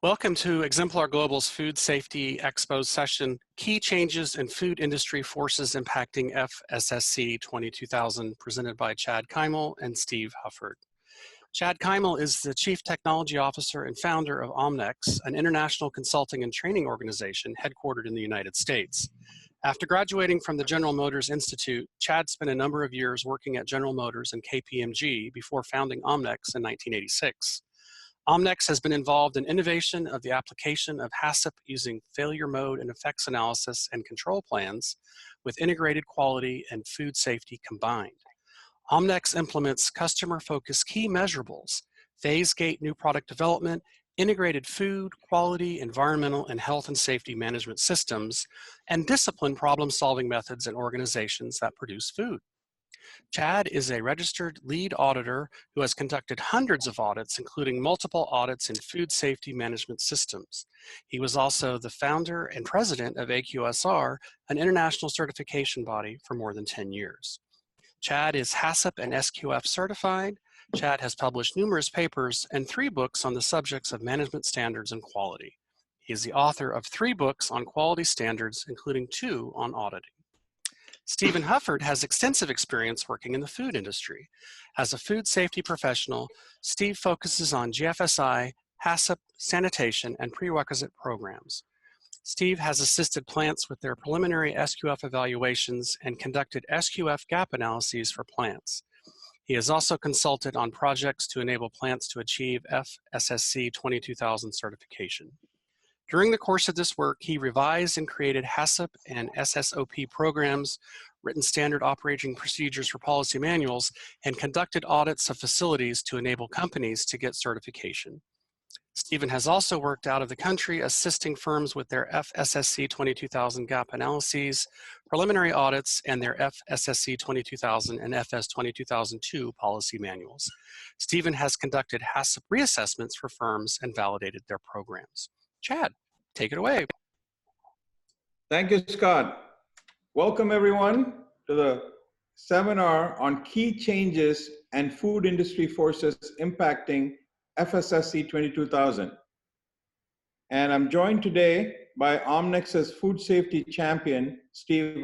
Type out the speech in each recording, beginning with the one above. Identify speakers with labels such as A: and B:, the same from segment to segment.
A: Welcome to Exemplar Global's Food Safety Expo session, Key Changes in Food Industry Forces Impacting FSSC 22000, presented by Chad Keimel and Steve Hufford. Chad Keimel is the Chief Technology Officer and founder of Omnex, an international consulting and training organization headquartered in the United States. After graduating from the General Motors Institute, Chad spent a number of years working at General Motors and KPMG before founding Omnex in 1986. Omnex has been involved in innovation of the application of HACCP using failure mode and effects analysis and control plans with integrated quality and food safety combined. Omnex implements customer-focused key measurables, phase-gate new product development, integrated food, quality, environmental, and health and safety management systems, and disciplined problem-solving methods in organizations that produce food. Chad is a registered lead auditor who has conducted hundreds of audits, including multiple audits in food safety management systems. He was also the founder and president of AQSR, an international certification body, for more than 10 years. Chad is HACCP and SQF certified. Chad has published numerous papers and 3 books on the subjects of management standards and quality. He is the author of 3 books on quality standards, including 2 on auditing. Stephen Hufford has extensive experience working in the food industry. As a food safety professional, Steve focuses on GFSI, HACCP, sanitation, and prerequisite programs. Steve has assisted plants with their preliminary SQF evaluations and conducted SQF gap analyses for plants. He has also consulted on projects to enable plants to achieve FSSC 22000 certification. During the course of this work, he revised and created HACCP and SSOP programs, written standard operating procedures for policy manuals, and conducted audits of facilities to enable companies to get certification. Stephen has also worked out of the country assisting firms with their FSSC 22000 gap analyses, preliminary audits, and their FSSC 22000 and FS 22002 policy manuals. Stephen has conducted HACCP reassessments for firms and validated their programs. Chad, take it away.
B: Thank you, Scott. Welcome everyone to the seminar on key changes and food industry forces impacting FSSC 22000. And I'm joined today by Omnex's food safety champion, Steve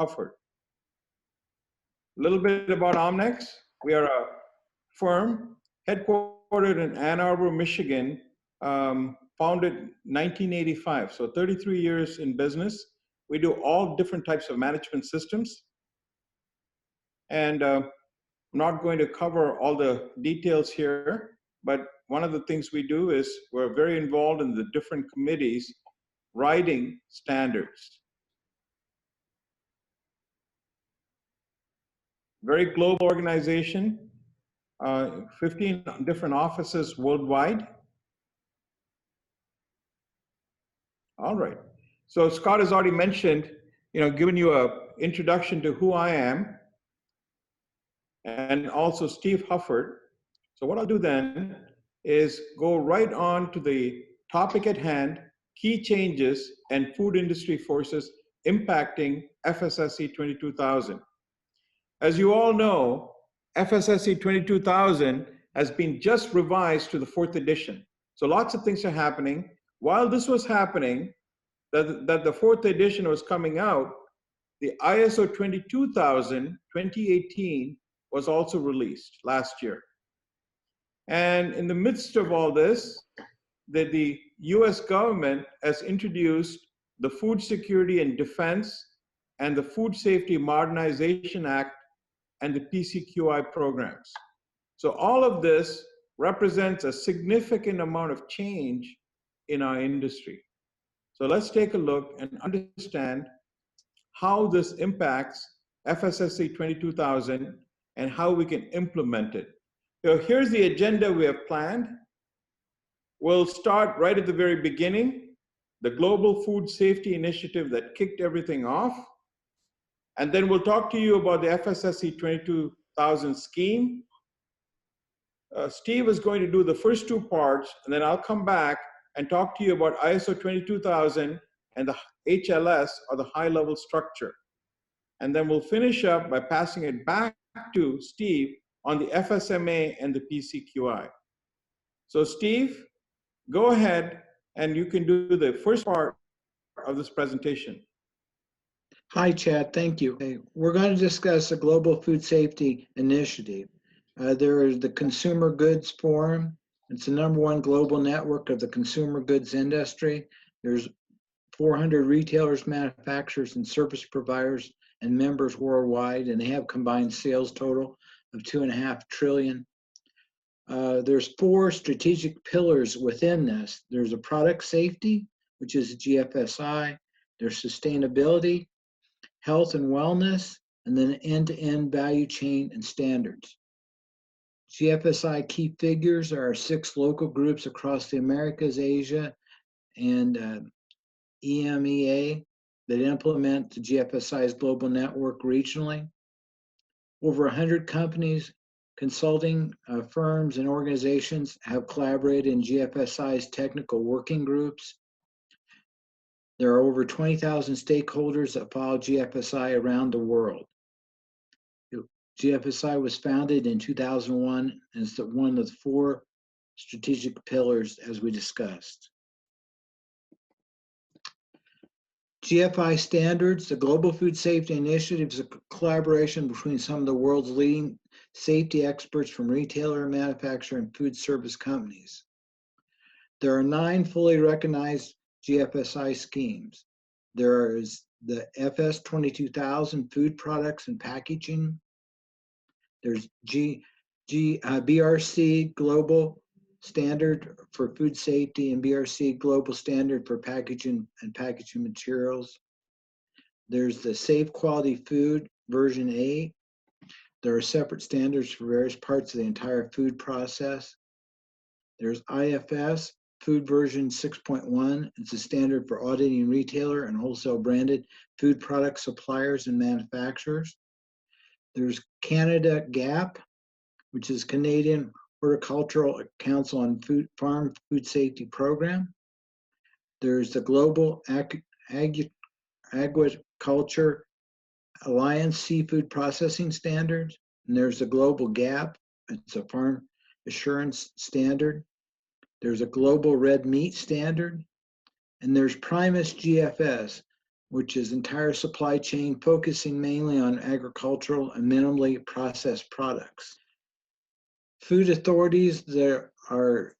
B: Hufford. A little bit about Omnex. We are a firm headquartered in Ann Arbor, Michigan, founded 1985, so 33 years in business. We do all different types of management systems. And I'm not going to cover all the details here, but one of the things we do is we're very involved in the different committees writing standards. Very global organization, 15 different offices worldwide. All right. So Scott has already mentioned, given you an introduction to who I am, and also Steve Hufford. So what I'll do then is go right on to the topic at hand, key changes and food industry forces impacting FSSC 22000. As you all know, FSSC 22000 has been just revised to the 4th edition. So lots of things are happening. While this was happening, that the 4th edition was coming out, the ISO 22000 2018 was also released last year. And in the midst of all this, the US government has introduced the Food Security and Defense and the Food Safety Modernization Act and the PCQI programs. So all of this represents a significant amount of change in our industry. So let's take a look and understand how this impacts FSSC 22000 and how we can implement it. So here's the agenda we have planned. We'll start right at the very beginning, the Global Food Safety Initiative that kicked everything off. And then we'll talk to you about the FSSC 22000 scheme. Steve is going to do the first 2 parts, and then I'll come back and talk to you about ISO 22000 and the HLS, or the high-level structure. And then we'll finish up by passing it back to Steve on the FSMA and the PCQI. So Steve, go ahead and you can do the first part of this presentation.
C: Hi, Chad. Thank you. Okay, we're going to discuss the Global Food Safety Initiative. There is the Consumer Goods Forum. It's the #1 global network of the consumer goods industry. There's 400 retailers, manufacturers, and service providers and members worldwide, and they have combined sales total of $2.5 trillion. There's 4 strategic pillars within this. There's a product safety, which is GFSI. There's sustainability, health and wellness, and then end-to-end value chain and standards. GFSI key figures are 6 local groups across the Americas, Asia, and EMEA that implement the GFSI's global network regionally. Over 100 companies, consulting firms, and organizations have collaborated in GFSI's technical working groups. There are over 20,000 stakeholders that follow GFSI around the world. GFSI was founded in 2001 and is one of the 4 strategic pillars as we discussed. GFI standards, the Global Food Safety Initiative, is a collaboration between some of the world's leading safety experts from retailer, manufacturer, and food service companies. There are 9 fully recognized GFSI schemes. There is the FS 22000 food products and packaging. There's BRC Global Standard for Food Safety and BRC Global Standard for Packaging and Packaging Materials. There's the Safe Quality Food version 8. There are separate standards for various parts of the entire food process. There's IFS Food version 6.1. It's a standard for auditing retailer and wholesale branded food product suppliers and manufacturers. There's Canada GAP, which is Canadian Horticultural Council on Farm Food Safety Program. There's the Global Agriculture Alliance Seafood Processing Standards, and there's the Global GAP. It's a farm assurance standard. There's a Global Red Meat Standard, and there's Primus GFS, which is entire supply chain focusing mainly on agricultural and minimally processed products. Food authorities that are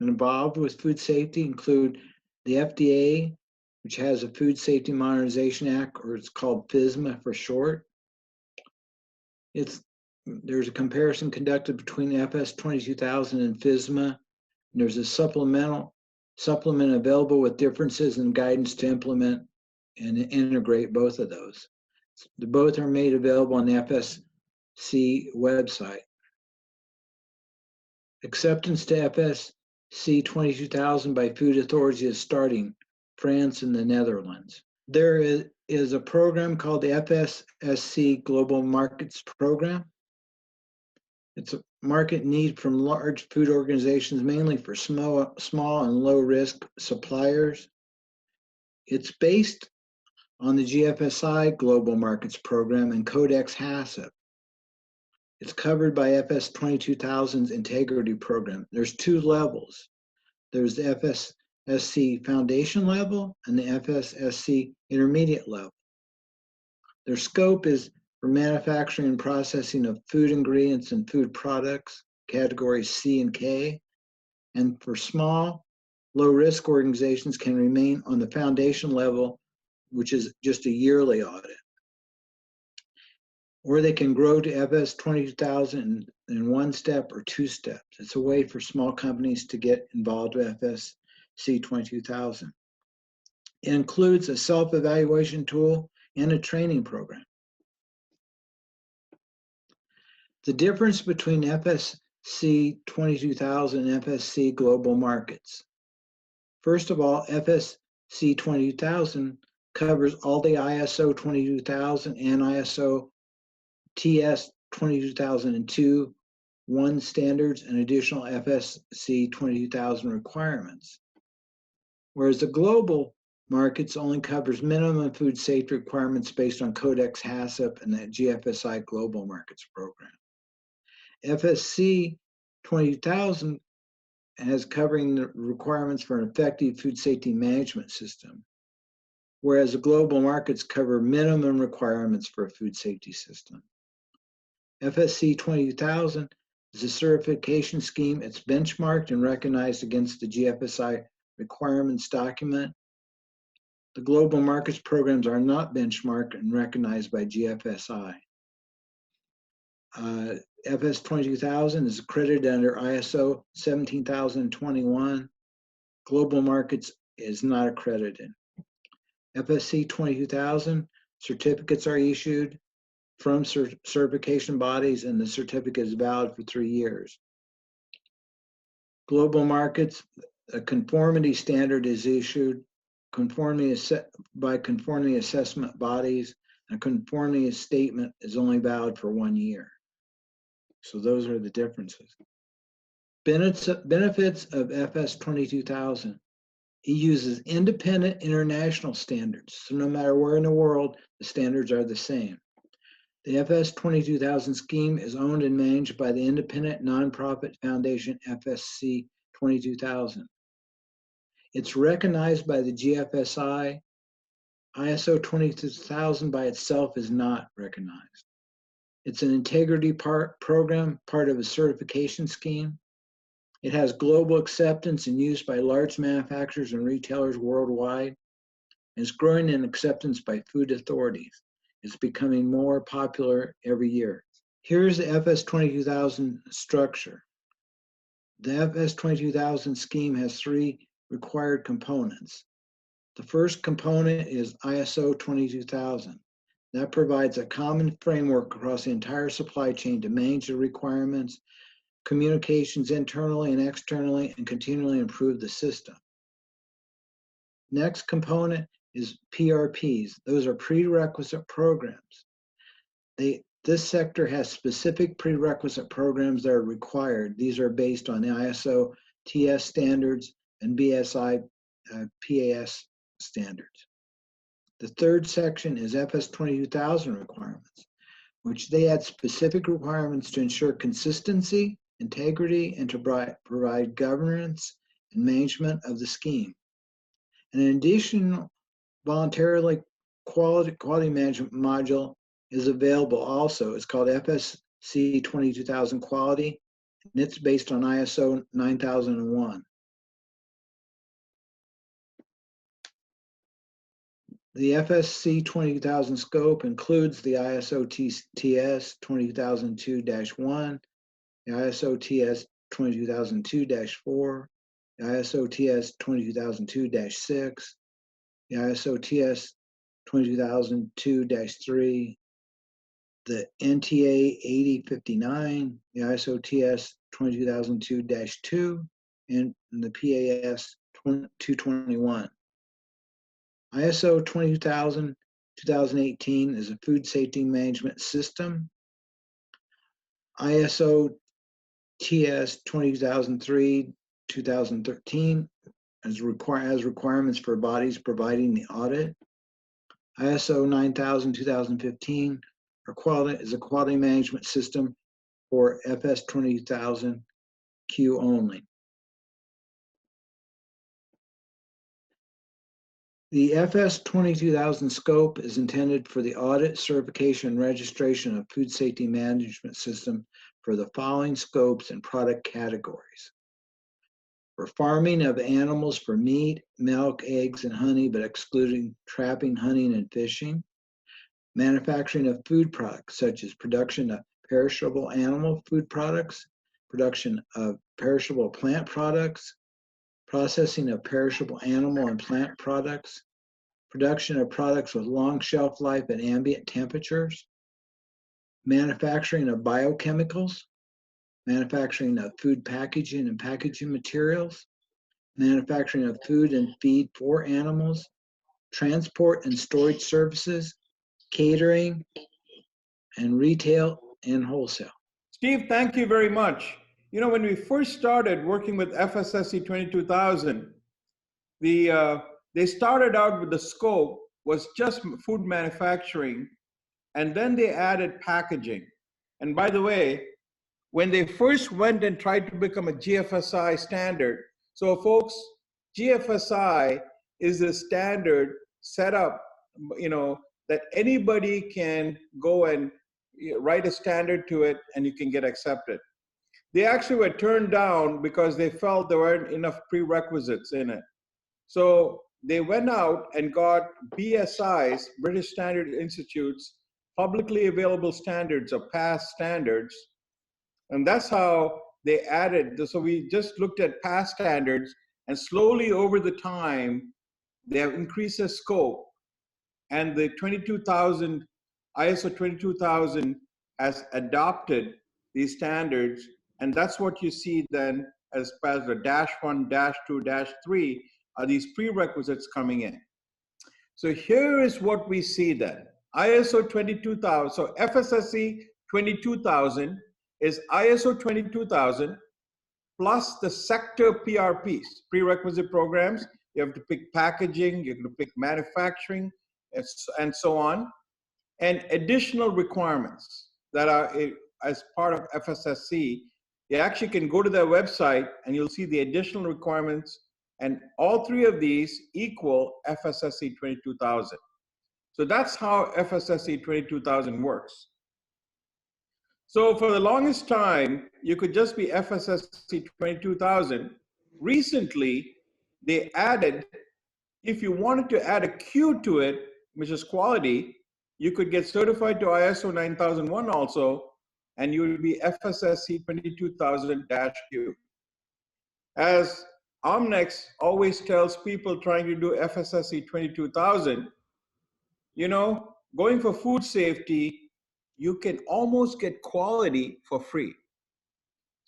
C: involved with food safety include the FDA, which has a Food Safety Modernization Act, or it's called FSMA for short. There's a comparison conducted between FS 22000 and FSMA. And there's a supplement available with differences and guidance to implement and integrate both of those. Both are made available on the FSC website. Acceptance to FSC 22000 by food authorities is starting, France and the Netherlands. There is a program called the FSC Global Markets Program. It's a market need from large food organizations, mainly for small and low risk suppliers. It's based on the GFSI Global Markets Program and Codex HACCP. It's covered by FS 22000's Integrity Program. There's 2 levels. There's the FSC Foundation level and the FSC Intermediate level. Their scope is for manufacturing and processing of food ingredients and food products, categories C and K, and for small, low-risk organizations can remain on the foundation level, which is just a yearly audit. Or they can grow to FS 22000 in 1 step or 2 steps. It's a way for small companies to get involved with FSC 22000. It includes a self-evaluation tool and a training program. The difference between FSC 22000 and FSC Global Markets. First of all, FSC 22000 covers all the ISO 22000 and ISO TS 22002 1 standards and additional FSC 22000 requirements. Whereas the global markets only covers minimum food safety requirements based on Codex HACCP and the GFSI Global Markets Program. FSC 20000 as covering the requirements for an effective food safety management system, whereas the global markets cover minimum requirements for a food safety system. FSC 20000 is a certification scheme. It's benchmarked and recognized against the GFSI requirements document. The global markets programs are not benchmarked and recognized by GFSI. FS 22000 is accredited under ISO 17021. Global markets is not accredited. FSC 22000 certificates are issued from certification bodies, and the certificate is valid for 3 years. Global markets, a conformity standard is issued by conformity assessment bodies, and a conformity statement is only valid for 1 year. So those are the differences. Benefits of FS 22000. It uses independent international standards. So no matter where in the world, the standards are the same. The FS 22000 scheme is owned and managed by the independent nonprofit foundation FSC 22000. It's recognized by the GFSI. ISO 22000 by itself is not recognized. It's an integrity program, part of a certification scheme. It has global acceptance and use by large manufacturers and retailers worldwide. It's growing in acceptance by food authorities. It's becoming more popular every year. Here's the FS 22000 structure. The FS 22000 scheme has 3 required components. The first component is ISO 22000. That provides a common framework across the entire supply chain to manage the requirements, communications internally and externally, and continually improve the system. Next component is PRPs. Those are prerequisite programs. This sector has specific prerequisite programs that are required. These are based on the ISO TS standards and BSI PAS standards. The third section is FS 22000 requirements, which they add specific requirements to ensure consistency, integrity, and to provide governance and management of the scheme. An additional voluntarily quality management module is available also. It's called FSC 22000 Quality, and it's based on ISO 9001. The FSC 20000 scope includes the ISO TS 20002-1, the ISO TS 20002-4, the ISO TS 20002-6, the ISO TS 20002-3, the NTA 8059, the ISO TS 20002-2, and the PAS 221. ISO 20000-2018 is a food safety management system. ISO TS 20003-2013 has requirements for bodies providing the audit. ISO 9000-2015 is a quality management system for FS 20000 Q only. The FS 22000 scope is intended for the audit, certification, and registration of food safety management system for the following scopes and product categories. For farming of animals for meat, milk, eggs, and honey, but excluding trapping, hunting, and fishing. Manufacturing of food products, such as production of perishable animal food products, production of perishable plant products, processing of perishable animal and plant products, production of products with long shelf life at ambient temperatures, manufacturing of biochemicals, manufacturing of food packaging and packaging materials, manufacturing of food and feed for animals, transport and storage services, catering, and retail and wholesale.
B: Steve, thank you very much. You know, when we first started working with FSSC 22000, they started out with the scope was just food manufacturing, and then they added packaging. And by the way, when they first went and tried to become a GFSI standard. So folks, GFSI is a standard set up, that anybody can go and write a standard to it and you can get accepted. They actually were turned down because they felt there weren't enough prerequisites in it. So they went out and got BSI's, British Standard Institute's, publicly available standards or past standards. And that's how they added. So we just looked at past standards, and slowly over the time, they have increased the scope. And the 22,000, ISO 22,000 has adopted these standards. And that's what you see then as part of the -1, -2, -3 are these prerequisites coming in. So here is what we see then. ISO 22,000, so FSSC 22,000 is ISO 22,000 plus the sector PRPs, prerequisite programs. You have to pick packaging, you have to pick manufacturing, and so on, and additional requirements that are as part of FSSC. You actually can go to their website and you'll see the additional requirements, and all three of these equal FSSC 22,000. So that's how FSSC 22,000 works. So for the longest time, you could just be FSSC 22,000. Recently, they added, if you wanted to add a Q to it, which is quality, you could get certified to ISO 9001 also, and you would be FSSC 22,000-Q. As Omnex always tells people trying to do FSSC 22,000, going for food safety, you can almost get quality for free.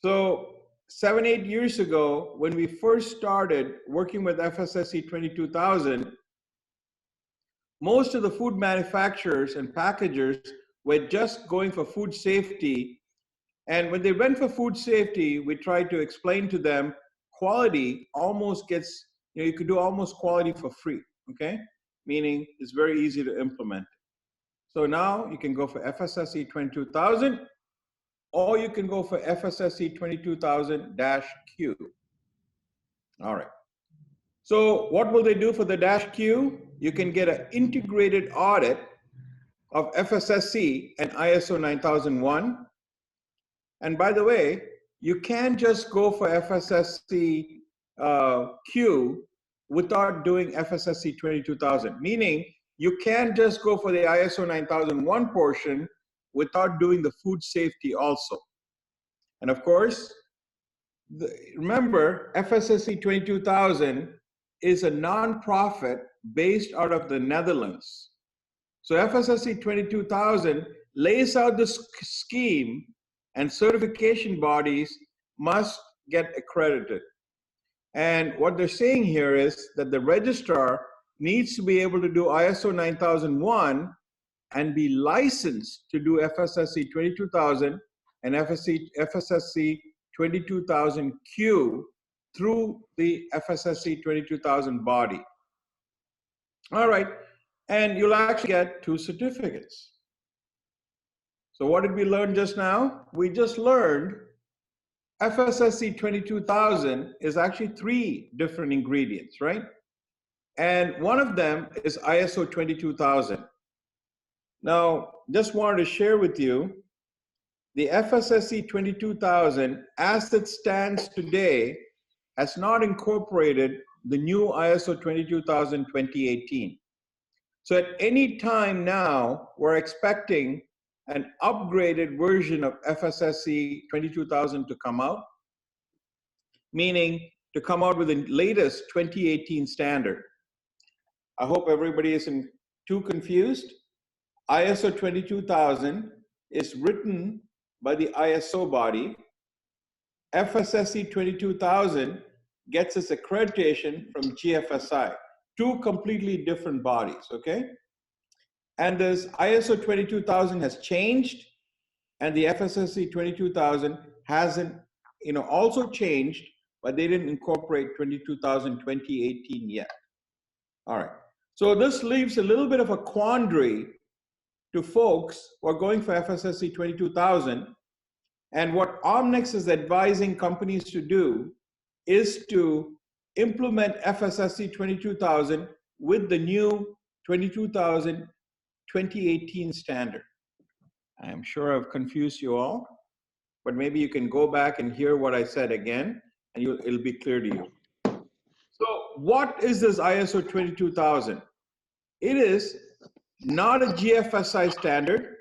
B: So 7-8 years ago, when we first started working with FSSC 22,000, most of the food manufacturers and packagers were just going for food safety. And when they went for food safety, we tried to explain to them quality almost gets, you could do almost quality for free, okay? Meaning it's very easy to implement. So now you can go for FSSC 22,000, or you can go for FSSC 22,000-Q. All right. So what will they do for the -Q? You can get an integrated audit of FSSC and ISO 9001. And by the way, you can't just go for FSSC Q without doing FSSC 22,000, meaning you can't just go for the ISO 9001 portion without doing the food safety also. And of course, remember, FSSC 22,000 is a nonprofit based out of the Netherlands. So FSSC 22,000 lays out the scheme, and certification bodies must get accredited. And what they're saying here is that the registrar needs to be able to do ISO 9001 and be licensed to do FSSC 22,000 and FSSC 22,000-Q through the FSSC 22,000 body. All right, and you'll actually get 2 certificates. So what did we learn just now? We just learned FSSC 22,000 is actually 3 different ingredients, right? And one of them is ISO 22,000. Now, just wanted to share with you, the FSSC 22,000, as it stands today, has not incorporated the new ISO 22,000 2018. So at any time now, we're expecting an upgraded version of FSSC 22,000 to come out, meaning to come out with the latest 2018 standard. I hope everybody isn't too confused. ISO 22,000 is written by the ISO body. FSSC 22,000 gets its accreditation from GFSI, 2 completely different bodies, okay? And this ISO 22,000 has changed, and the FSSC 22,000 hasn't, also changed, but they didn't incorporate 22,000 2018 yet. All right, so this leaves a little bit of a quandary to folks who are going for FSSC 22,000. And what Omnex is advising companies to do is to implement FSSC 22000 with the new 22000 2018 standard. I'm sure I've confused you all, but maybe you can go back and hear what I said again, and it'll be clear to you. So what is this ISO 22000? It is not a GFSI standard.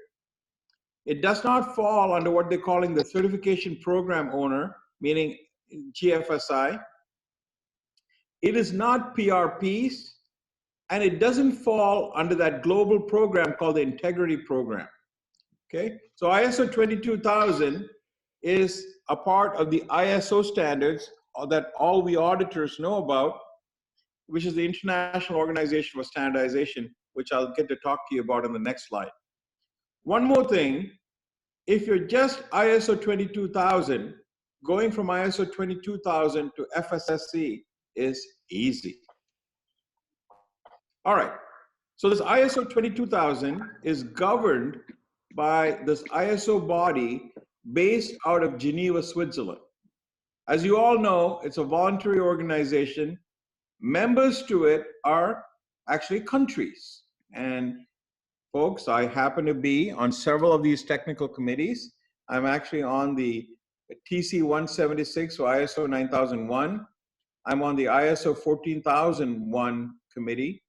B: It does not fall under what they're calling the certification program owner, meaning GFSI. It is not PRPs, and it doesn't fall under that global program called the Integrity Program. Okay, so ISO 22000 is a part of the ISO standards that all we auditors know about, which is the International Organization for Standardization, which I'll get to talk to you about in the next slide. One more thing, if you're just ISO 22000, going from ISO 22000 to FSSC is easy. All right, so this ISO 22000 is governed by this ISO body based out of Geneva, Switzerland. As you all know, it's a voluntary organization. Members to it are actually countries. And folks, I happen to be on several of these technical committees. I'm actually on the TC 176 or ISO 9001. I'm on the ISO 14001 committee,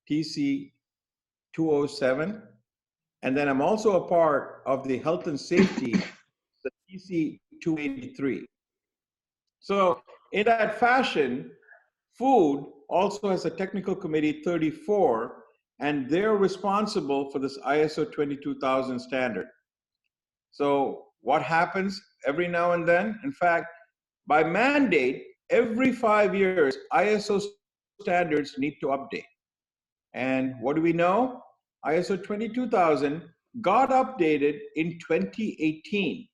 B: TC 207. And then I'm also a part of the health and safety, the TC 283. So in that fashion, food also has a technical committee 34, and they're responsible for this ISO 22000 standard. So what happens every now and then? In fact, by mandate, every 5 years, ISO standards need to update. And what do we know? ISO 22000 got updated in 2018.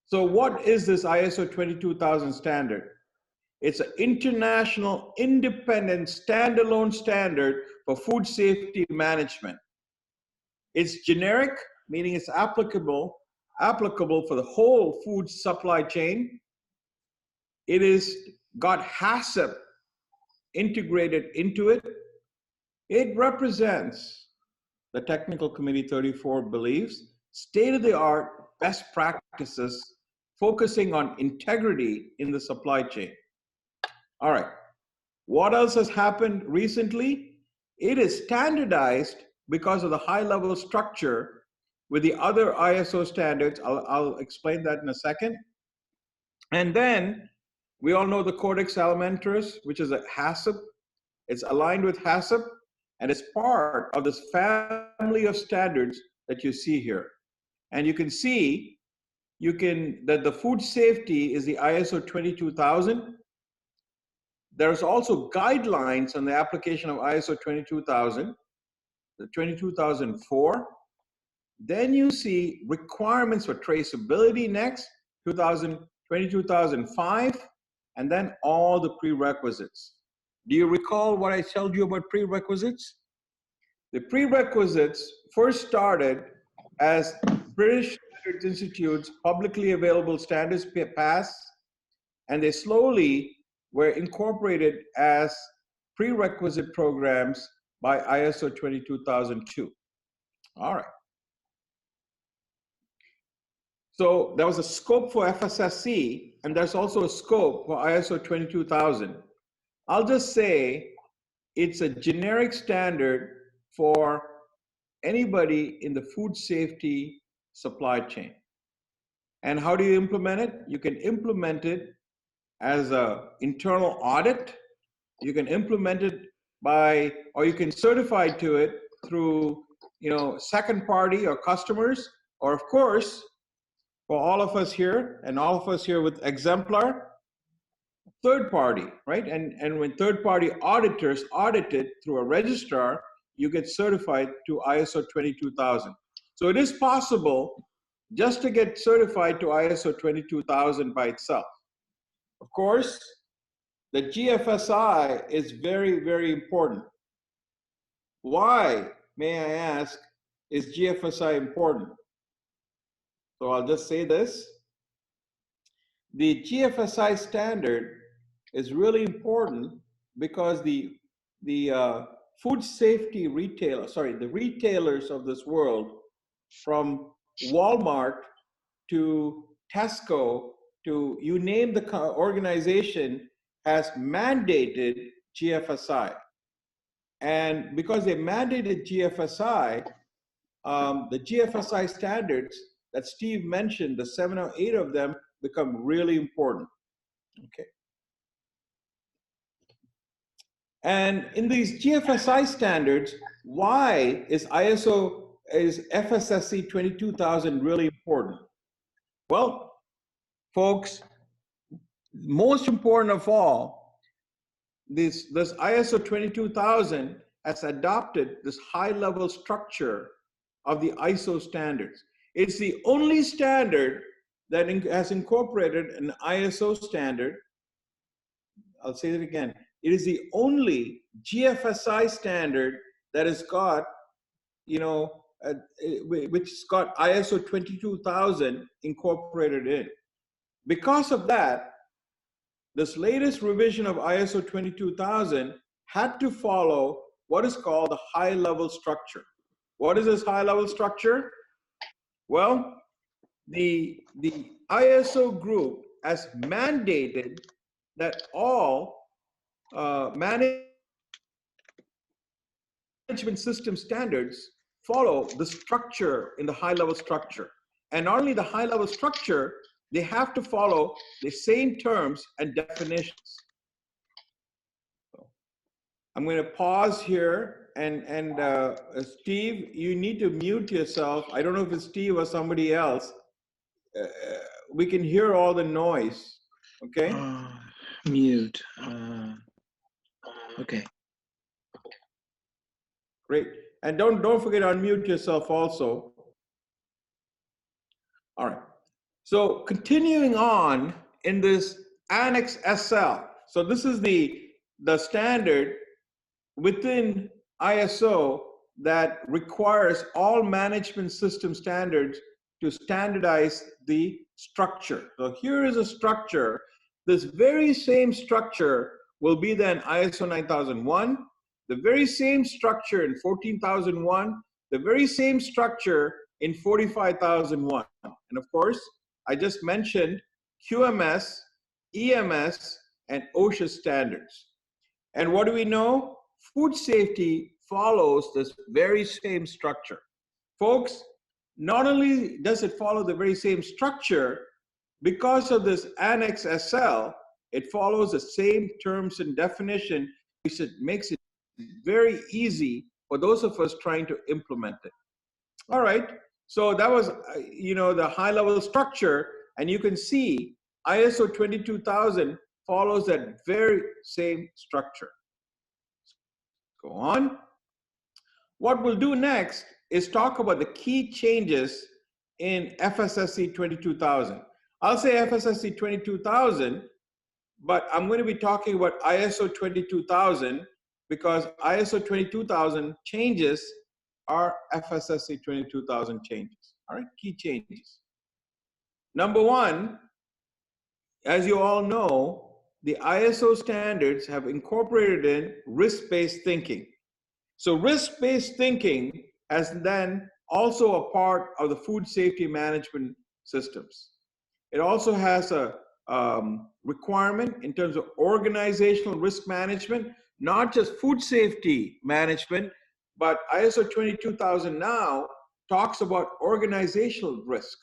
B: So what is this ISO 22000 standard? It's an international, independent, standalone standard for food safety management. It's generic, meaning it's applicable for the whole food supply chain. It is got HACCP integrated into it. It represents, the Technical Committee 34 believes, state-of-the-art best practices focusing on integrity in the supply chain. All right, what else has happened recently? It is standardized because of the high-level structure with the other ISO standards. I'll explain that in a second. And then we all know the Codex Alimentarius, which is a HACCP. It's aligned with HACCP, and it's part of this family of standards that you see here. And you can see that the food safety is the ISO 22000. There's also guidelines on the application of ISO 22000, the 22004. Then you see requirements for traceability next, 22005, and then all the prerequisites. Do you recall what I told you about prerequisites? The prerequisites first started as British Standards Institute's publicly available standards pass, and they slowly were incorporated as prerequisite programs by ISO 22002. All right. So there was a scope for FSSC, and there's also a scope for ISO 22000. I'll just say it's a generic standard for anybody in the food safety supply chain. And how do you implement it? You can implement it as an internal audit. You can implement it or you can certify to it through, second party or customers, or of course, for all of us here and all of us here with Exemplar, third party, right? And when third party auditors audit it through a registrar, you get certified to ISO 22000. So it is possible just to get certified to ISO 22000 by itself. Of course, the GFSI is very, very important. Why, may I ask, is GFSI important? So I'll just say this. The GFSI standard is really important because the food safety the retailers of this world, from Walmart to Tesco to you name the organization, has mandated GFSI. And because they mandated GFSI, the GFSI standards that Steve mentioned, the 7 or 8 of them, become really important. Okay. And in these GFSI standards, why is FSSC 22000 really important? Well, folks, most important of all, this ISO 22000 has adopted this high-level structure of the ISO standards. It's the only standard that has incorporated an ISO standard. I'll say it again. It is the only GFSI standard that has got, which has got ISO 22000 incorporated in. Because of that, this latest revision of ISO 22000 had to follow what is called the high-level structure. What is this high-level structure? Well, the ISO group has mandated that all management system standards follow the structure in the high-level structure. And not only the high-level structure, they have to follow the same terms and definitions. So I'm going to pause here, and Steve, you need to mute yourself. I don't know if it's Steve or somebody else. We can hear all the noise. Okay.
C: Mute. Okay.
B: Great. And don't forget to unmute yourself also. All right. So continuing on in this Annex SL. So this is the standard within ISO that requires all management system standards to standardize the structure. So here is a structure. This very same structure will be then ISO 9001, the very same structure in 14001, the very same structure in 45001. And of course, I just mentioned QMS, EMS, and OSHA standards. And what do we know? Food safety follows this very same structure. Folks, not only does it follow the very same structure, because of this Annex SL, it follows the same terms and definition, which makes it very easy for those of us trying to implement it. All right, so that was, the high-level structure, and you can see ISO 22000 follows that very same structure. Go on. What we'll do next is talk about the key changes in FSSC 22000. I'll say FSSC 22000, but I'm going to be talking about ISO 22000 because ISO 22000 changes are FSSC 22000 changes. All right, key changes. Number one, as you all know, the ISO standards have incorporated in risk-based thinking. So risk-based thinking has then also a part of the food safety management systems. It also has a requirement in terms of organizational risk management, not just food safety management, but ISO 22000 now talks about organizational risk.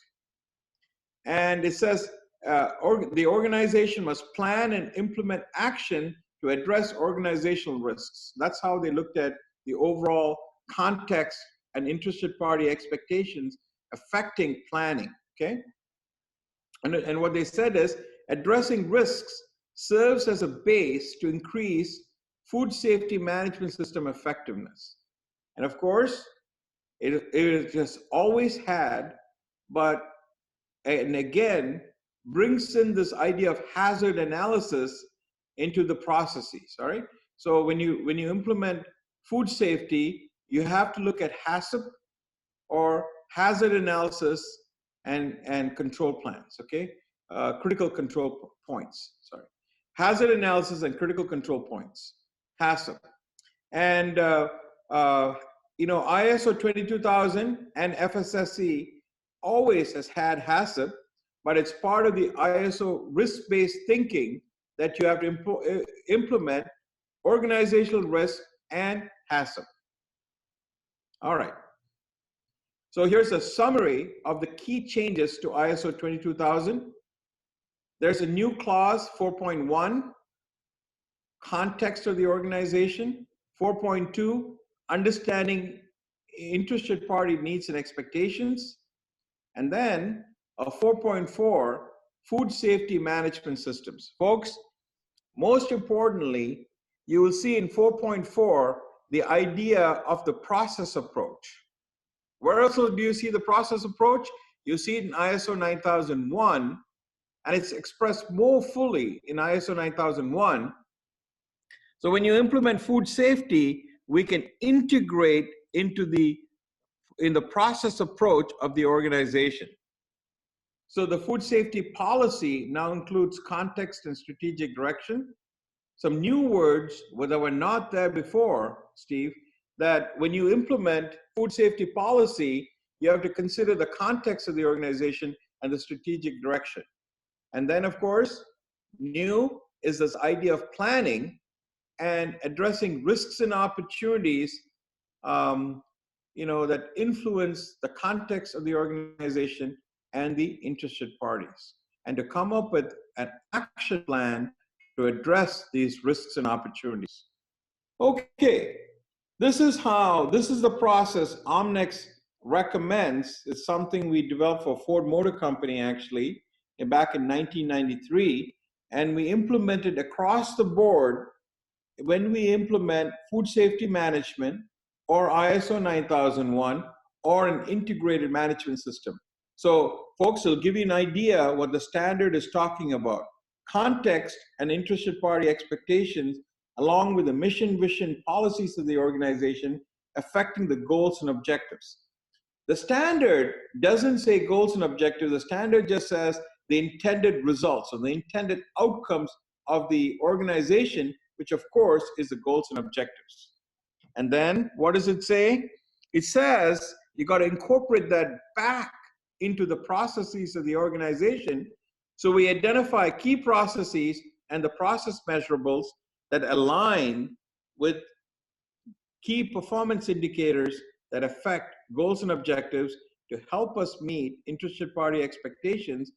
B: And it says the organization must plan and implement action to address organizational risks. That's how they looked at the overall context and interested party expectations affecting planning, okay? And what they said is addressing risks serves as a base to increase food safety management system effectiveness. And of course, it just always had, and again, brings in this idea of hazard analysis into the processes, all right? So when you implement food safety, you have to look at HACCP or hazard analysis and control plans, okay? Critical control points, sorry. Hazard analysis and critical control points, HACCP. And, ISO 22000 and FSSC always has had HACCP, but it's part of the ISO risk-based thinking that you have to implement organizational risk and HACCP. All right. So here's a summary of the key changes to ISO 22000. There's a new clause, 4.1, context of the organization. 4.2, understanding interested party needs and expectations. And then a 4.4, food safety management systems. Folks, most importantly, you will see in 4.4 the idea of the process approach. Where else do you see the process approach? You see it in ISO 9001, and it's expressed more fully in ISO 9001. So when you implement food safety, we can integrate in the process approach of the organization. So the food safety policy now includes context and strategic direction. Some new words that were not there before, Steve, that when you implement food safety policy, you have to consider the context of the organization and the strategic direction. And then, of course, new is this idea of planning and addressing risks and opportunities that influence the context of the organization and the interested parties, and to come up with an action plan to address these risks and opportunities. Okay, this is the process Omnex recommends. It's something we developed for Ford Motor Company, actually, back in 1993, and we implemented across the board when we implement food safety management or ISO 9001 or an integrated management system. So folks, it'll give you an idea what the standard is talking about. Context and interested party expectations, along with the mission, vision, policies of the organization affecting the goals and objectives. The standard doesn't say goals and objectives. The standard just says the intended results or the intended outcomes of the organization, which of course is the goals and objectives. And then what does it say? It says you got to incorporate that back into the processes of the organization. So we identify key processes and the process measurables that align with key performance indicators that affect goals and objectives to help us meet interested party expectations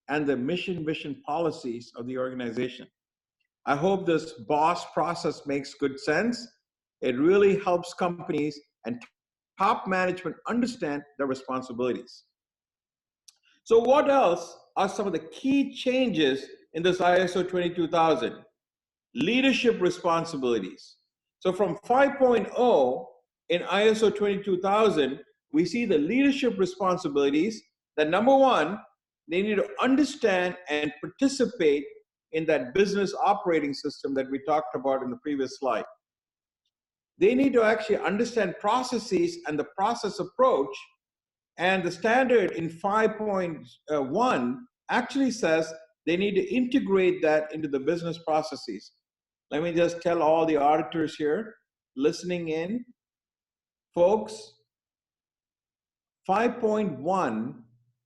B: and the mission, vision, policies of the organization. I hope this BOSS process makes good sense. It really helps companies and top management understand their responsibilities. So what else are some of the key changes in this ISO 22000? Leadership responsibilities. So from 5.0 in ISO 22000, we see the leadership responsibilities that number one, they need to understand and participate in that business operating system that we talked about in the previous slide. They need to actually understand processes and the process approach. And the standard in 5.1 actually says they need to integrate that into the business processes. Let me just tell all the auditors here listening in, folks, 5.1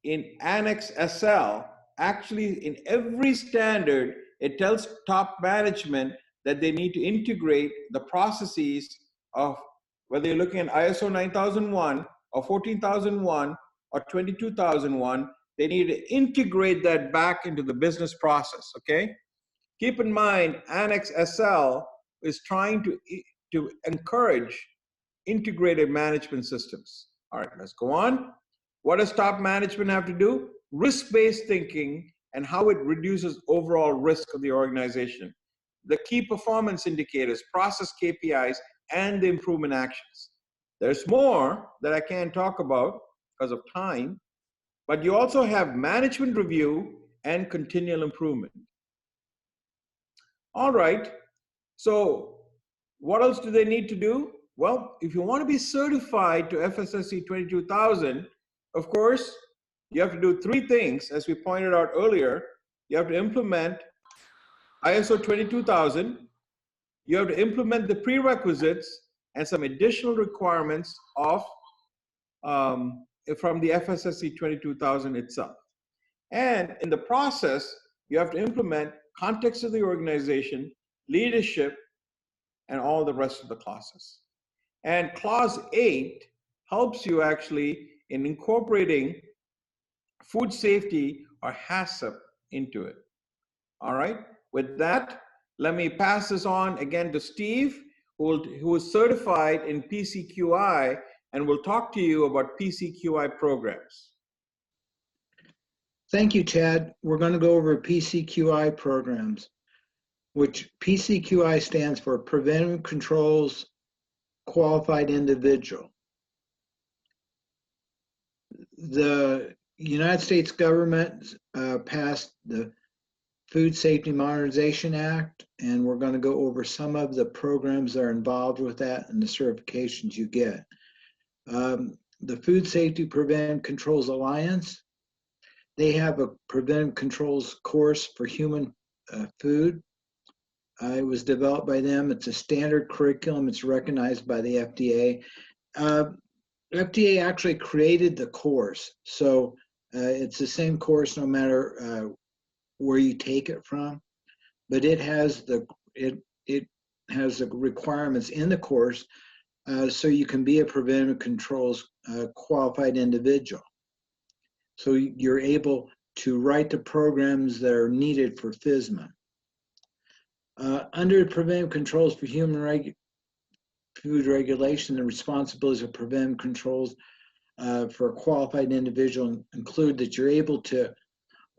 B: in Annex SL, actually in every standard, it tells top management that they need to integrate the processes of whether you're looking at ISO 9001 or 14001 or 22001, they need to integrate that back into the business process, okay? Keep in mind, Annex SL is trying to encourage integrated management systems. All right, let's go on. What does top management have to do? Risk-based thinking and how it reduces overall risk of the organization. The key performance indicators, process KPIs, and the improvement actions. There's more that I can't talk about because of time, but you also have management review and continual improvement. All right, so what else do they need to do? Well, if you want to be certified to FSC 22000, of course, you have to do three things, as we pointed out earlier. You have to implement ISO 22000, you have to implement the prerequisites and some additional requirements of from the FSC 22000 itself. And in the process, you have to implement context of the organization, leadership, and all the rest of the clauses. And clause 8 helps you actually in incorporating food safety or HACCP into it. All right, with that, let me pass this on again to Steve, who is certified in PCQI and will talk to you about PCQI programs.
C: Thank you, Chad. We're going to go over PCQI programs, which PCQI stands for Preventive Controls Qualified Individual. The United States government passed the Food Safety Modernization Act, and we're going to go over some of the programs that are involved with that and the certifications you get. The Food Safety Preventive Controls Alliance, they have a preventive controls course for human food. It was developed by them. It's a standard curriculum. It's recognized by the FDA. FDA actually created the course, so it's the same course no matter where you take it from, but it has the requirements in the course so you can be a preventive controls qualified individual. So you're able to write the programs that are needed for FSMA. Under preventive controls for human food regulation, the responsibilities of preventive controls for a qualified individual include that you're able to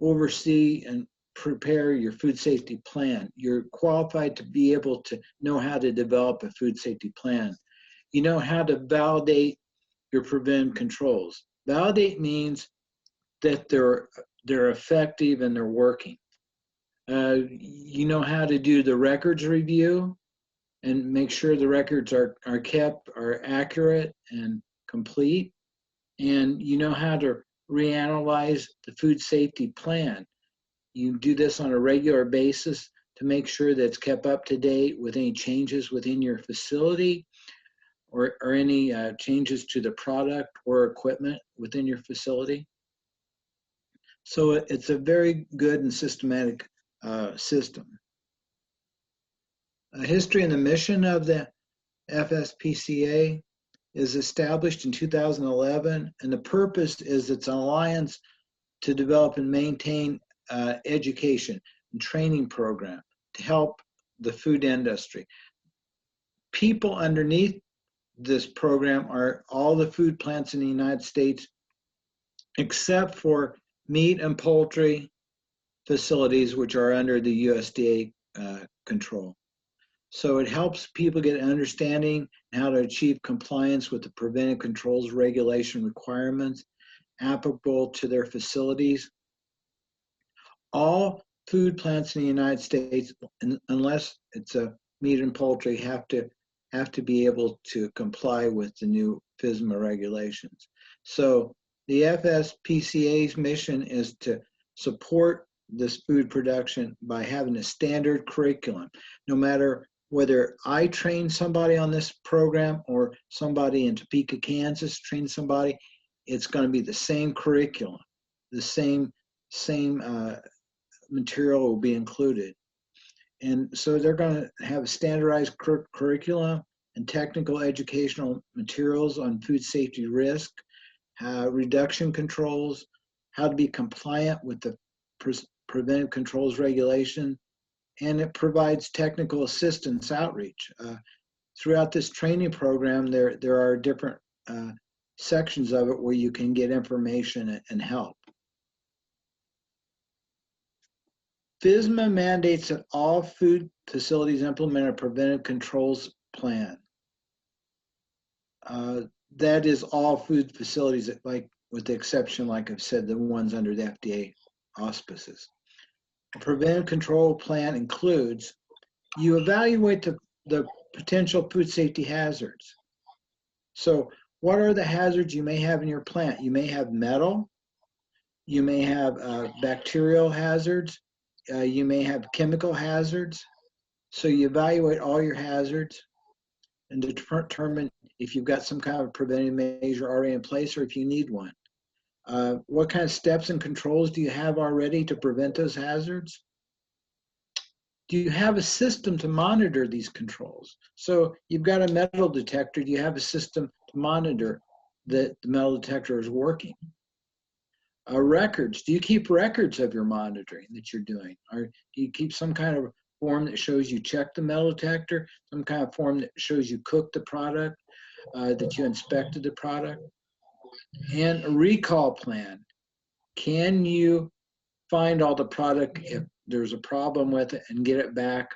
C: oversee and prepare your food safety plan. You're qualified to be able to know how to develop a food safety plan. You know how to validate your preventive controls. Validate means that they're effective and they're working. You know how to do the records review and make sure the records are accurate and complete. And you know how to reanalyze the food safety plan. You do this on a regular basis to make sure that it's kept up to date with any changes within your facility or any changes to the product or equipment within your facility. So it's a very good and systematic system. A history and the mission of the FSPCA is established in 2011, and the purpose is it's an alliance to develop and maintain education and training program to help the food industry. People underneath this program are all the food plants in the United States, except for meat and poultry facilities, which are under the USDA control. So it helps people get an understanding how to achieve compliance with the preventive controls regulation requirements applicable to their facilities. All food plants in the United States, unless it's a meat and poultry, have to be able to comply with the new FSMA regulations. So the FSPCA's mission is to support this food production by having a standard curriculum. No matter whether I train somebody on this program or somebody in Topeka, Kansas trains somebody, it's going to be the same curriculum, the same material will be included. And so they're going to have a standardized curriculum and technical educational materials on food safety risk, reduction controls, how to be compliant with the preventive controls regulation, and it provides technical assistance outreach. Throughout this training program, there are different sections of it where you can get information and help. FSMA mandates that all food facilities implement a preventive controls plan. That is all food facilities, like with the exception, like I've said, the ones under the FDA auspices. A preventive control plan includes, you evaluate the potential food safety hazards. So what are the hazards you may have in your plant? You may have metal, You may have bacterial hazards. You may have chemical hazards. So you evaluate all your hazards and determine if you've got some kind of preventive measure already in place or if you need one. What kind of steps and controls do you have already to prevent those hazards? Do you have a system to monitor these controls? So you've got a metal detector. Do you have a system to monitor that the metal detector is working? Records. Do you keep records of your monitoring that you're doing? Or do you keep some kind of form that shows you checked the metal detector, some kind of form that shows you cooked the product, that you inspected the product? And a recall plan. Can you find all the product if there's a problem with it and get it back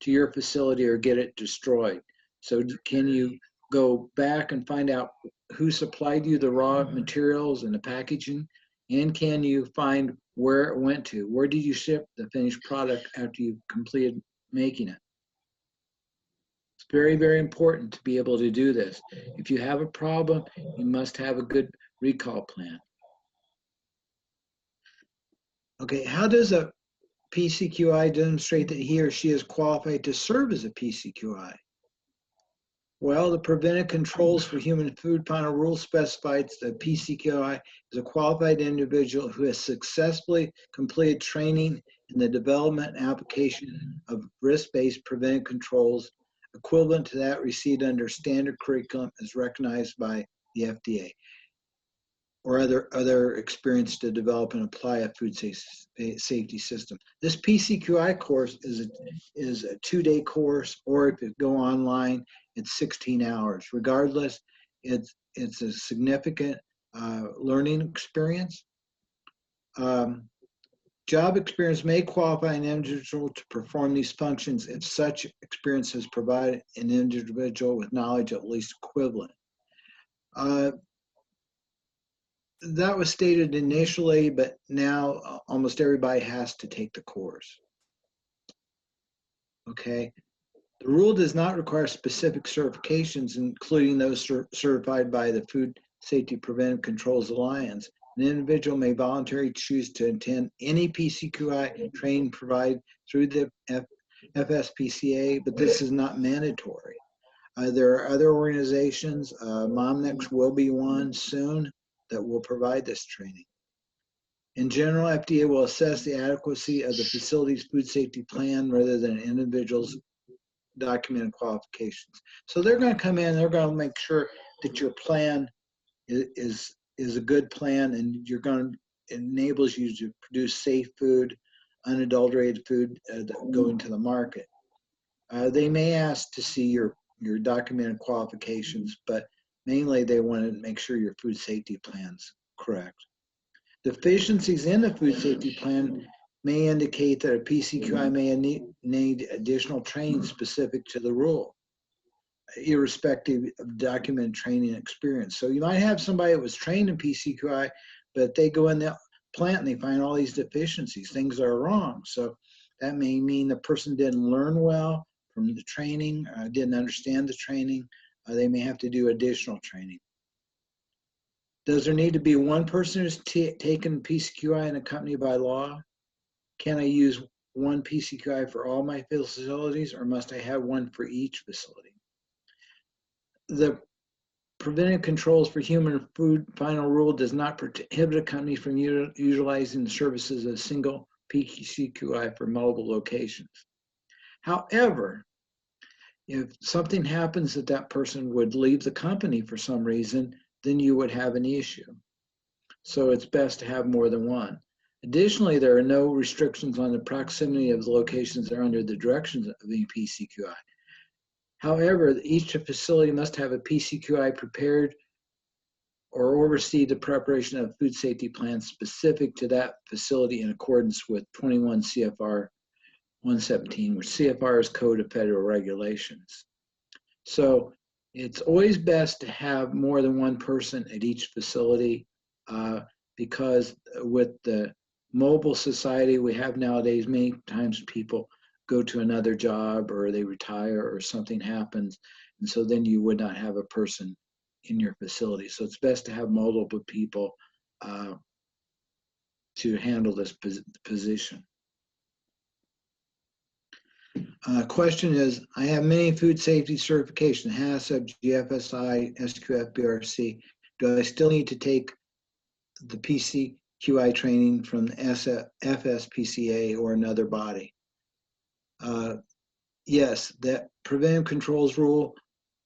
C: to your facility or get it destroyed? So can you go back and find out who supplied you the raw materials and the packaging? And can you find where it went to? Where did you ship the finished product after you completed making it? It's very, very important to be able to do this. If you have a problem, you must have a good recall plan. Okay, how does a PCQI demonstrate that he or she is qualified to serve as a PCQI? Well, the preventive controls for human food final rule specifies that PCQI is a qualified individual who has successfully completed training in the development and application of risk-based preventive controls equivalent to that received under standard curriculum as recognized by the FDA, or other experience to develop and apply a food safety system. This PCQI course is a 2-day course, or if you go online, it's 16 hours. Regardless, it's a significant learning experience. Job experience may qualify an individual to perform these functions if such experience has provided an individual with knowledge at least equivalent. That was stated initially, but now almost everybody has to take the course. Okay. The rule does not require specific certifications, including those certified by the Food Safety Preventive Controls Alliance. An individual may voluntarily choose to attend any PCQI training provided through the FSPCA, but this is not mandatory. There are other organizations, MomNex will be one soon, that will provide this training. In general, FDA will assess the adequacy of the facility's food safety plan rather than an individual's documented qualifications. So they're going to come in, they're going to make sure that your plan is a good plan, and it enables you to produce safe food, unadulterated food that go into the market. They may ask to see your documented qualifications, but mainly they want to make sure your food safety plan's correct. Deficiencies in the food safety plan may indicate that a PCQI may need additional training specific to the rule, irrespective of documented training experience. So you might have somebody that was trained in PCQI, but they go in the plant and they find all these deficiencies, things that are wrong. So that may mean the person didn't learn well from the training, didn't understand the training. They may have to do additional training. Does there need to be one person who's taken PCQI in a company by law? Can I use one PCQI for all my facilities, or must I have one for each facility? The preventive controls for human food final rule does not prohibit a company from utilizing the services of a single PCQI for multiple locations. However, if something happens that person would leave the company for some reason, then you would have an issue. So it's best to have more than one. Additionally, there are no restrictions on the proximity of the locations that are under the directions of the PCQI. However, each facility must have a PCQI prepared or oversee the preparation of a food safety plan specific to that facility in accordance with 21 CFR 117, which CFR is Code of Federal Regulations. So it's always best to have more than one person at each facility because with the mobile society we have nowadays, many times people go to another job or they retire or something happens, and so then you would not have a person in your facility. So it's best to have multiple people to handle this position. Question is, I have many food safety certification, HACCP, GFSI, SQF, BRC. Do I still need to take the PCQI training from the FSPCA or another body? Yes, that preventive controls rule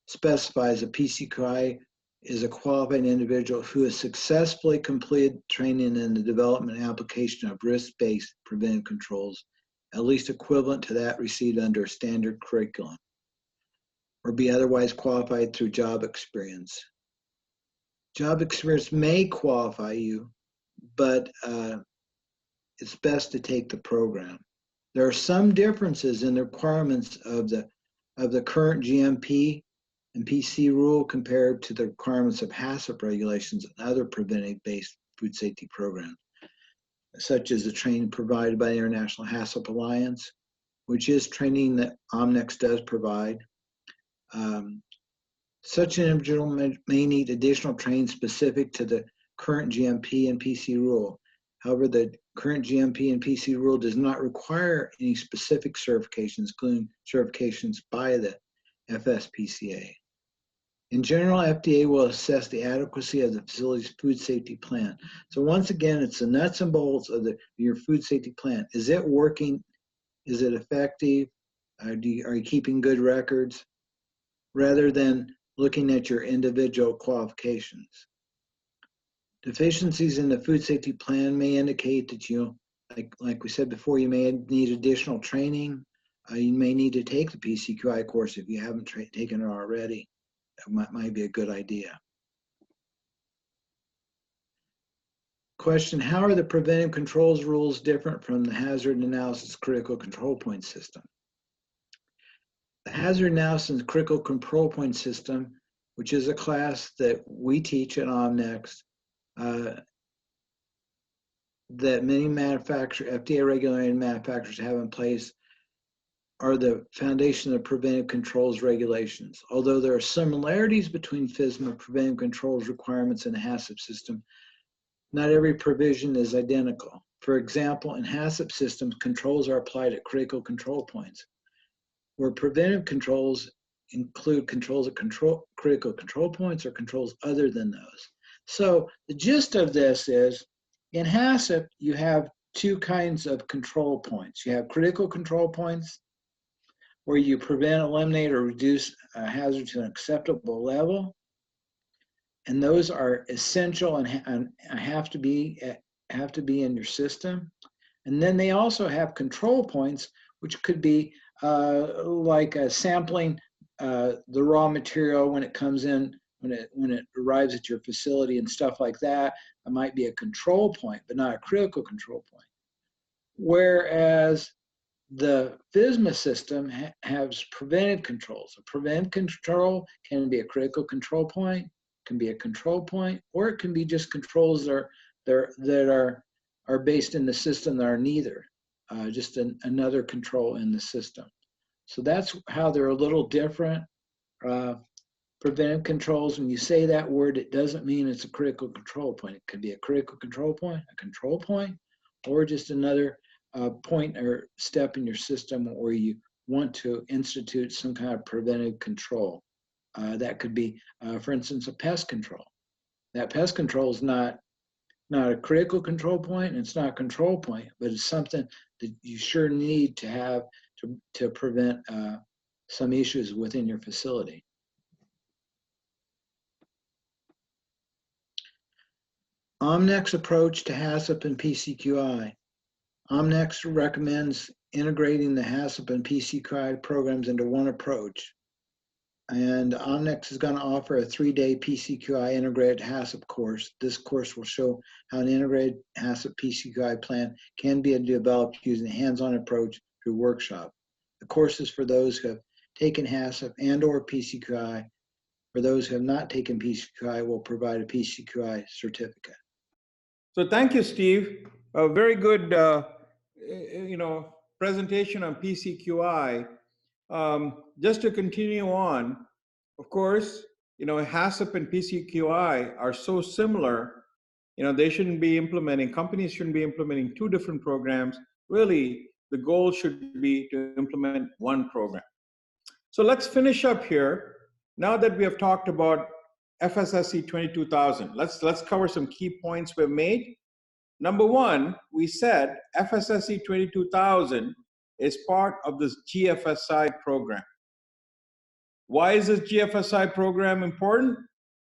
C: specifies a PCQI is a qualified individual who has successfully completed training in the development and application of risk-based preventive controls, at least equivalent to that received under a standard curriculum, or be otherwise qualified through job experience. Job experience may qualify you, but it's best to take the program. There are some differences in the requirements of the current GMP and PC rule compared to the requirements of HACCP regulations and other preventive-based food safety programs, such as the training provided by the International HACCP Alliance, which is training that Omnex does provide. Such an individual may need additional training specific to the current GMP and PC rule. However, the current GMP and PC rule does not require any specific certifications, including certifications by the FSPCA. In general, FDA will assess the adequacy of the facility's food safety plan. So once again, it's the nuts and bolts of your food safety plan. Is it working? Is it effective? Are you keeping good records? Rather than looking at your individual qualifications. Deficiencies in the food safety plan may indicate that like we said before, you may need additional training. You may need to take the PCQI course if you haven't taken it already. That might be a good idea. Question, how are the preventive controls rules different from the hazard analysis critical control point system? The hazard analysis critical control point system, which is a class that we teach at Omnex, that many FDA regulated manufacturers have in place, are the foundation of preventive controls regulations. Although there are similarities between FSMA preventive controls requirements and the HACCP system, not every provision is identical. For example, in HACCP systems, controls are applied at critical control points, where preventive controls include controls at critical control points or controls other than those. So the gist of this is, in HACCP, you have two kinds of control points. You have critical control points, where you prevent, eliminate, or reduce a hazard to an acceptable level. And those are essential and have to be in your system. And then they also have control points, which could be like sampling the raw material when it comes in, when it arrives at your facility and stuff like that. It might be a control point, but not a critical control point. Whereas the FSMA system has preventive controls. A preventive control can be a critical control point, can be a control point, or it can be just controls that are based in the system that are neither, just another control in the system. So that's how they're a little different. Preventive controls, when you say that word, it doesn't mean it's a critical control point. It could be a critical control point, or just another point or step in your system where you want to institute some kind of preventive control. That could be, for instance, a pest control. That pest control is not a critical control point, and it's not a control point, but it's something that you sure need to have to prevent some issues within your facility. Omnex approach to HACCP and PCQI. Omnex recommends integrating the HACCP and PCQI programs into one approach. And Omnex is going to offer a 3-day PCQI integrated HACCP course. This course will show how an integrated HACCP PCQI plan can be developed using a hands-on approach through workshop. The course is for those who have taken HACCP and or PCQI. For those who have not taken PCQI, we'll provide a PCQI certificate.
B: So thank you, Steve. A very good, presentation on PCQI. Just to continue on, of course, HACCP and PCQI are so similar they shouldn't be implementing, companies shouldn't be implementing two different programs. Really, the goal should be to implement one program. So let's finish up here. Now that we have talked about FSSC 22000, let's cover some key points we've made. Number one, we said FSSC 22000 is part of this GFSI program. Why is this GFSI program important?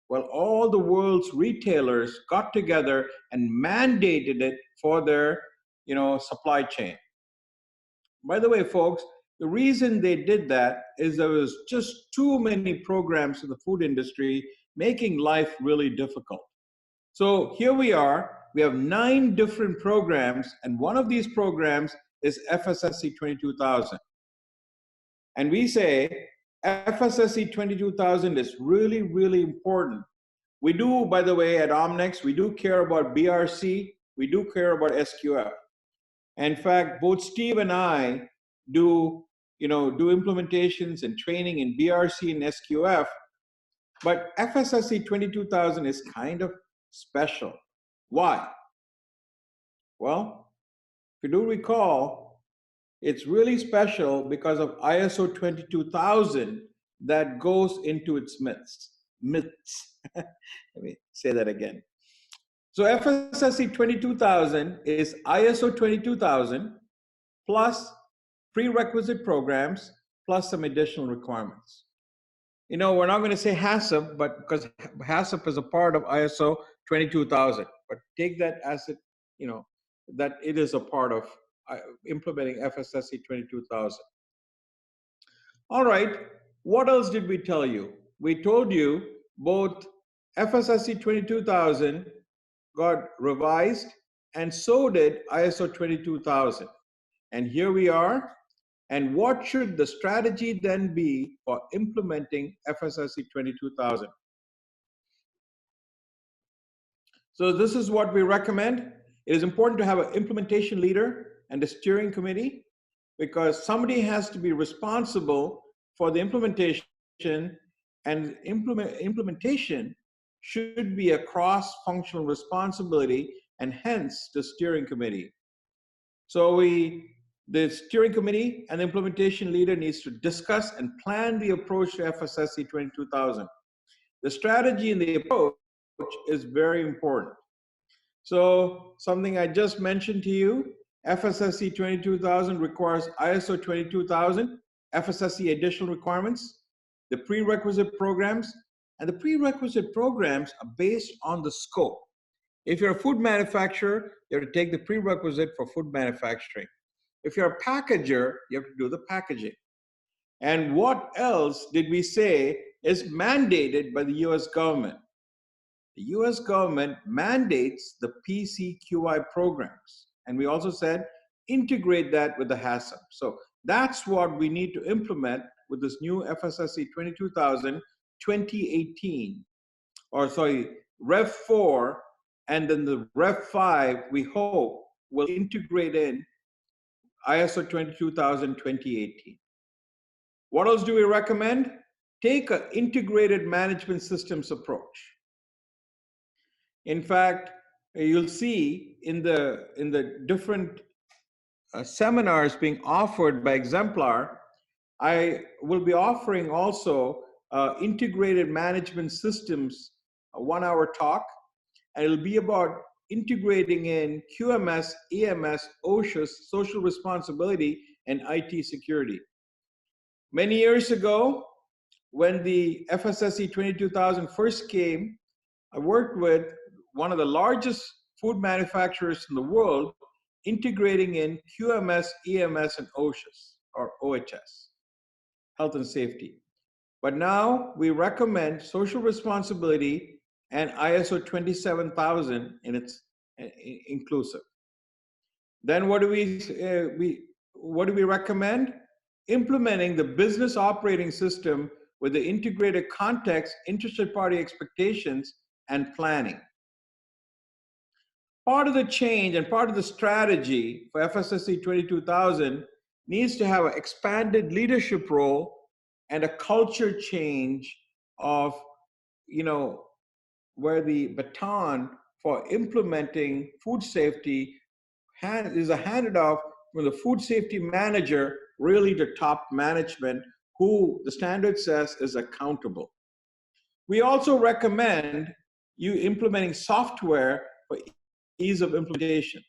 B: Well, all the world's retailers got together and mandated it for their, supply chain. By the way, folks, the reason they did that is there was just too many programs in the food industry making life really difficult. So here we are, we have 9 different programs, and one of these programs is FSSC 22000. And we say FSSC 22000 is really, really important. We do, by the way, at Omnex, we do care about BRC, we do care about SQF. In fact, both Steve and I do implementations and training in BRC and SQF, but FSSC 22000 is kind of special. Why? Well, if you do recall, it's really special because of ISO 22000 that goes into its midst. Let me say that again. So FSSC 22000 is ISO 22000 plus prerequisite programs plus some additional requirements. We're not going to say HACCP, but because HACCP is a part of ISO 22000, but take that as it, that it is a part of implementing FSSC 22000. All right, what else did we tell you? We told you both FSSC 22000 got revised, and so did ISO 22000. And here we are. And what should the strategy then be for implementing FSSC 22000? So this is what we recommend. It is important to have an implementation leader and a steering committee, because somebody has to be responsible for the implementation, and implementation should be a cross-functional responsibility, and hence the steering committee. So the steering committee and the implementation leader needs to discuss and plan the approach to FSSC 22000. The strategy and the approach is very important. So something I just mentioned to you, FSSC 22000 requires ISO 22000, FSSC additional requirements, the prerequisite programs, and the prerequisite programs are based on the scope. If you're a food manufacturer, you have to take the prerequisite for food manufacturing. If you're a packager, you have to do the packaging. And what else did we say is mandated by the US government? The US government mandates the PCQI programs. And we also said integrate that with the HACCP. So that's what we need to implement with this new FSSC 22000 2018, or sorry, Rev 4, and then the Rev 5, we hope, will integrate in ISO 22000 2018. What else do we recommend? Take an integrated management systems approach. In fact, you'll see in the different seminars being offered by Exemplar, I will be offering also integrated management systems, a 1-hour talk, and it'll be about integrating in QMS, EMS, OSHA, social responsibility, and IT security. Many years ago, when the FSSC 22000 first came, I worked with one of the largest food manufacturers in the world, integrating in QMS, EMS, and OSHA, or OHS, health and safety. But now we recommend social responsibility and ISO 27000 in its inclusive. Then what do we recommend? Implementing the business operating system with the integrated context, interested party expectations, and planning. Part of the change and part of the strategy for FSSC 22000 needs to have an expanded leadership role and a culture change of, where the baton for implementing food safety is handed off from the food safety manager really to top management, who the standard says is accountable. We also recommend you implementing software for ease of implementation.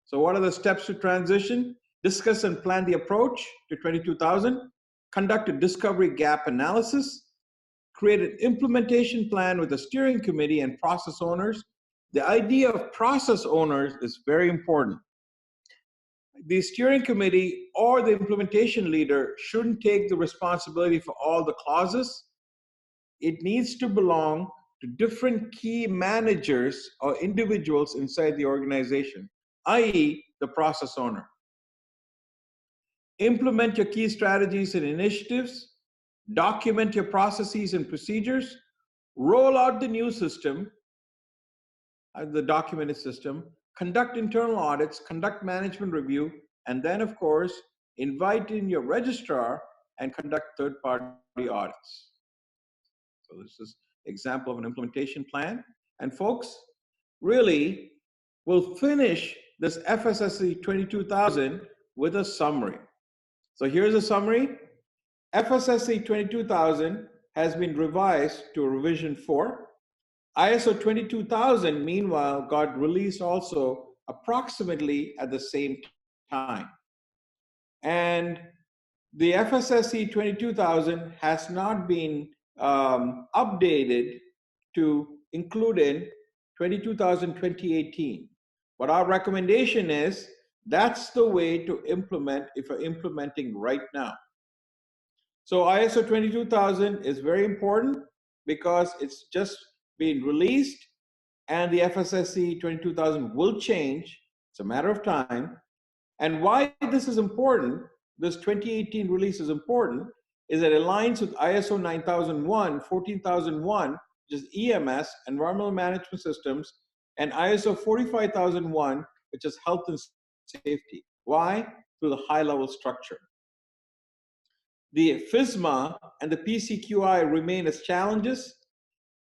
B: So what are the steps to transition? Discuss and plan the approach to 22,000, conduct a discovery gap analysis, create an implementation plan with a steering committee and process owners. The idea of process owners is very important. The steering committee or the implementation leader shouldn't take the responsibility for all the clauses. It needs to belong to different key managers or individuals inside the organization, i.e., the process owner. Implement your key strategies and initiatives, document your processes and procedures, roll out the new system, the documented system, conduct internal audits, conduct management review, and then, of course, invite in your registrar and conduct third-party audits. So this is an example of an implementation plan. And folks, really, we'll finish this FSSC 22,000 with a summary. So here's a summary. FSSC 22,000 has been revised to a revision 4. ISO 22,000, meanwhile, got released also approximately at the same time. And the FSSC 22,000 has not been updated to include in 22,000 2018. But our recommendation is that's the way to implement if you're implementing right now. So ISO 22,000 is very important because it's just been released, and the FSSC 22,000 will change. It's a matter of time. And why this is important, this 2018 release is important, is it aligns with ISO 9001, 14,001, which is EMS, Environmental Management Systems, and ISO 45,001, which is Health and Safety. Why? Through the high-level structure. The FSMA and the PCQI remain as challenges,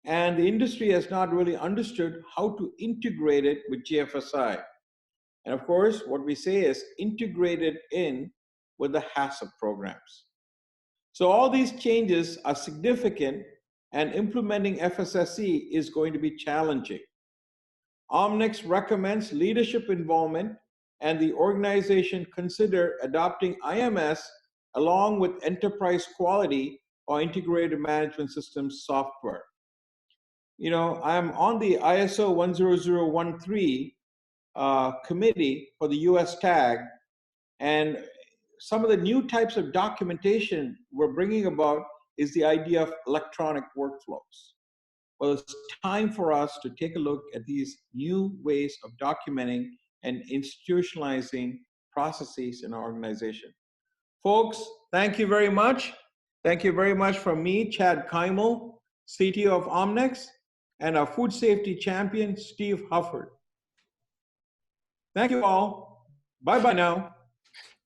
B: and the industry has not really understood how to integrate it with GFSI. And of course, what we say is integrate it in with the HACCP programs. So all these changes are significant, and implementing FSSC is going to be challenging. Omnex recommends leadership involvement, and the organization consider adopting IMS along with enterprise quality or integrated management systems software. You know, I'm on the ISO 10013 committee for the US tag, and some of the new types of documentation we're bringing about is the idea of electronic workflows. Well, it's time for us to take a look at these new ways of documenting and institutionalizing processes in our organization. Folks, thank you very much. Thank you very much from me, Chad Keimel, CTO of Omnex, and our food safety champion, Steve Hufford. Thank you all. Bye-bye now.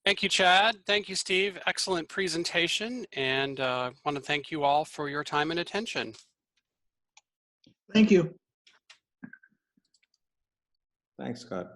A: Thank you, Chad. Thank you, Steve. Excellent presentation, and want to thank you all for your time and attention.
C: Thank you.
B: Thanks, Scott.